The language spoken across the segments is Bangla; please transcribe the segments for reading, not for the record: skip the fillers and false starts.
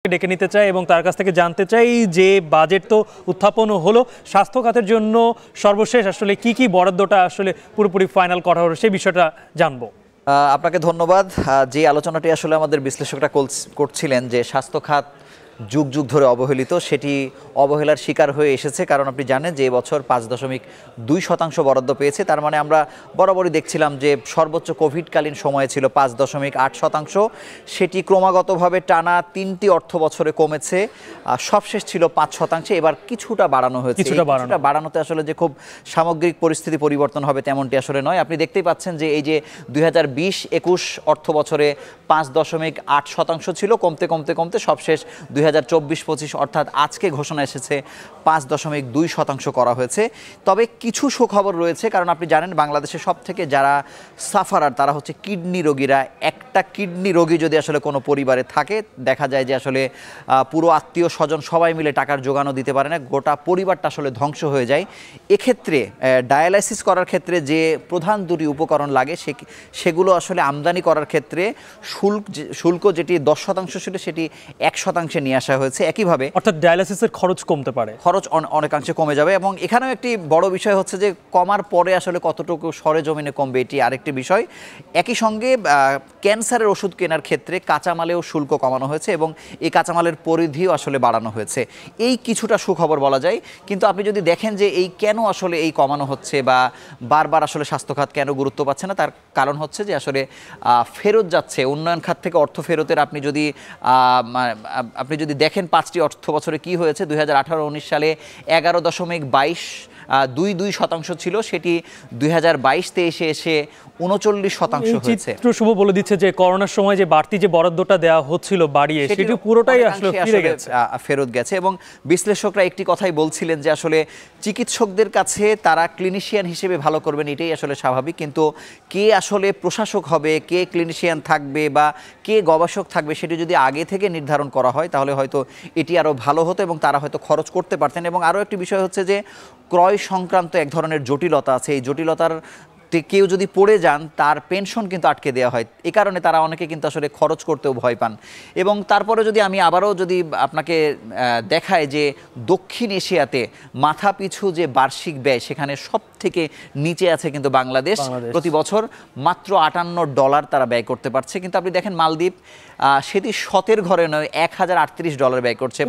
ডেকে নিতে চাই এবং তার কাছ থেকে জানতে চাই যে বাজেট তো উত্থাপন হলো, স্বাস্থ্য খাতের জন্য সর্বশেষ আসলে কি বরাদ্দটা আসলে পুরোপুরি ফাইনাল করা হলো সেই বিষয়টা জানবো। আপনাকে ধন্যবাদ। যে আলোচনাটি আসলে আমাদের বিশ্লেষকরা করছিলেন যে স্বাস্থ্য খাত যুগ যুগ ধরে অবহেলিত, সেটি অবহেলার শিকার হয়ে এসেছে। কারণ আপনি জানেন যে এবছর 5.2% বরাদ্দ পেয়েছে। তার মানে আমরা বরাবরই দেখছিলাম যে সর্বোচ্চ কোভিডকালীন সময়ে ছিল 5.8%, সেটি ক্রমাগতভাবে টানা 3টি অর্থ বছরে কমেছে, সবশেষ ছিল 5%। এবার কিছুটা বাড়ানো হয়েছে। কিছুটা বাড়ানোতে আসলে যে খুব সামগ্রিক পরিস্থিতি পরিবর্তন হবে তেমনটি আসলে নয়। আপনি দেখতেই পাচ্ছেন যে এই যে 2020-21 অর্থ বছরে 5.8% ছিল, কমতে কমতে কমতে সবশেষ 2024-25 অর্থাৎ আজকে ঘোষণা এসেছে 5.2% করা হয়েছে। তবে কিছু সুখবর রয়েছে, কারণ আপনি জানেন বাংলাদেশে সব থেকে যারা সাফারার তারা হচ্ছে কিডনি রোগীরা। একটা কিডনি রোগী যদি আসলে কোনো পরিবারে থাকে, দেখা যায় যে আসলে পুরো আত্মীয় স্বজন সবাই মিলে টাকার জোগানও দিতে পারে না, গোটা পরিবারটা আসলে ধ্বংস হয়ে যায়। এক্ষেত্রে ডায়ালাইসিস করার ক্ষেত্রে যে প্রধান দুটি উপকরণ লাগে সেগুলো আসলে আমদানি করার ক্ষেত্রে শুল্ক যেটি 10% ছিল সেটি 1% নিয়ে আসা হয়েছে। একইভাবে অর্থাৎ ডায়ালাইসিসের খরচ কমতে পারে, খরচ অনেকাংশে কমে যাবে। এবং এখানেও একটি বড় বিষয় হচ্ছে যে কমার পরে আসলে কতটুকু সরেজমিনে কমবে এটি আরেকটি বিষয়। একই সঙ্গে ক্যান্সারের ওষুধ কেনার ক্ষেত্রে কাঁচামালেও শুল্ক কমানো হয়েছে এবং এই কাঁচামালের পরিধিও আসলে বাড়ানো হয়েছে। এই কিছুটা সুখবর বলা যায়। কিন্তু আপনি যদি দেখেন যে এই কেন আসলে এই কমানো হচ্ছে বা বারবার আসলে স্বাস্থ্য খাত কেন গুরুত্ব পাচ্ছে না, তার কারণ হচ্ছে যে আসলে ফেরত যাচ্ছে উন্নয়ন খাত থেকে অর্থ ফেরতের। আপনি যদি দেখেন 5টি অর্থ বছরে কি হয়েছে, 2018-19 সালে 11.22% ছিল, সেটি 2022-23 এসে 39% হয়েছে। শুভ বলে দিচ্ছে যে করোনার সময় যে বাড়তি যে বরাদ্দটা দেওয়া হচ্ছিল বাড়িয়ে, সেটি পুরোটাই আসলে ফেরত গেছে। এবং বিশ্লেষকরা একটি কথাই বলছিলেন যে আসলে চিকিৎসকদের কাছে তারা ক্লিনিশিয়ান হিসেবে ভালো করবেন, এটাই আসলে স্বাভাবিক। কিন্তু কে আসলে প্রশাসক হবে, কে ক্লিনিশিয়ান থাকবে বা কে গবেষক থাকবে, সেটি যদি আগে থেকে নির্ধারণ করা হয় তাহলে হয়তো এটি আরও ভালো হতো এবং তারা হয়তো খরচ করতে পারতেন। এবং আরও একটি বিষয় হচ্ছে যে ক্রয় সংক্রান্ত এক ধরনের জটিলতা আছে। এই জটিলতার কেউ যদি পড়ে যান তার পেনশন কিন্তু আটকে দেওয়া হয়। এই কারণে তারা অনেকে কিন্তু আসলে খরচ করতেও ভয় পান। এবং তারপরে যদি আমি আবারও যদি আপনাকে দেখায় যে দক্ষিণ এশিয়াতে মাথা পিছু যে বার্ষিক ব্যয়, সেখানে সব থেকে নিচে আছে কিন্তু বাংলাদেশ। প্রতি বছর মাত্র $58 তারা ব্যয় করতে পারছে। কিন্তু আপনি দেখেন মালদ্বীপ, সেটি শতের ঘরে নয়, $1038 ব্যয় করছে,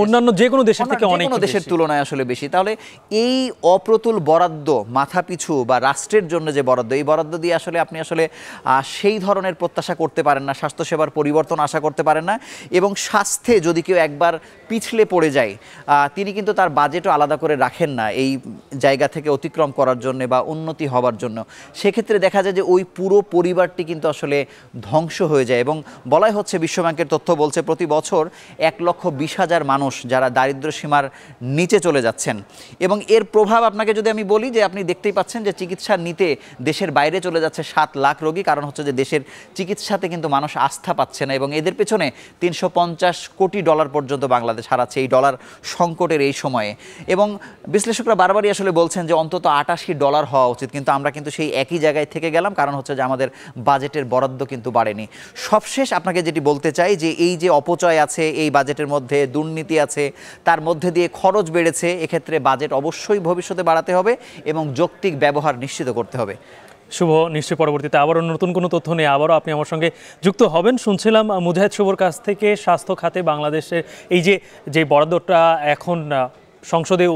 অন্যান্য যে কোনো দেশের থেকে অনেক দেশের তুলনায় আসলে বেশি। তাহলে এই অপ্রতুল বরাদ্দ মাথা পিছু বা রাষ্ট্রের জন্য যে বরাদ্দ, এই বরাদ্দ দিয়ে আসলে আপনি আসলে সেই ধরনের প্রত্যাশা করতে পারেন না, স্বাস্থ্যসেবার পরিবর্তন আশা করতে পারেন না। এবং স্বাস্থ্যে যদি কেউ একবার পিছলে পড়ে যায়, তিনি কিন্তু তার বাজেটও আলাদা করে রাখেন না এই জায়গা থেকে অতিক্রম করার জন্য বা উন্নতি হবার জন্য। সেক্ষেত্রে দেখা যায় যে ওই পুরো পরিবারটি কিন্তু আসলে ধ্বংস হয়ে যায়। এবং বলাই হচ্ছে, বিশ্বব্যাংকের তথ্য বলছে প্রতি বছর 1,20,000 মানুষ যারা দারিদ্র্য সীমার নিচে চলে যাচ্ছেন। এবং এর প্রভাব আপনাকে যদি আমি বলি যে আপনি দেখতেই পাচ্ছেন যে চিকিৎসা নিতে দেশের বাইরে চলে যাচ্ছে 7 লাখ রোগী। কারণ হচ্ছে যে দেশের চিকিৎসাতে কিন্তু মানুষ আস্থা পাচ্ছে না এবং এদের পেছনে $350 কোটি পর্যন্ত বাংলাদেশ হারাচ্ছে এই ডলার সংকটের এই সময়ে। এবং বিশ্লেষকরা বারবারই আসলে বলছেন যে অন্তত $80 হওয়া উচিত, কিন্তু আমরা কিন্তু সেই একই জায়গায় থেকে গেলাম। কারণ হচ্ছে যে আমাদের বাজেটের বরাদ্দ কিন্তু বাড়েনি। সবশেষ আপনাকে যেটি বলতে চাই যে এই যে অপচয় আছে এই বাজেটের মধ্যে, দুর্নীতি আছে, তার মধ্যে দিয়ে খরচ বেড়েছে। এক্ষেত্রে বাজেট অবশ্যই ভবিষ্যতে বাড়াতে হবে এবং যৌক্তিক ব্যবহার নিশ্চিত করতে হবে। শুভ, নিশ্চয়ই পরবর্তীতে আবারও নতুন কোনো তথ্য নিয়ে আবারও আপনি আমার সঙ্গে যুক্ত হবেন। শুনছিলাম মুজাহিদ শুভর কাছ থেকে স্বাস্থ্য খাতে বাংলাদেশের এই যে বরাদ্দটা এখন সংসদে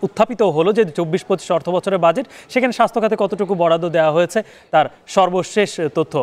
উত্থাপিত হলো, যে 24-25 অর্থ বছরের বাজেট, সেখানে স্বাস্থ্য খাতে কতটুকু বরাদ্দ দেওয়া হয়েছে তার সর্বশেষ তথ্য।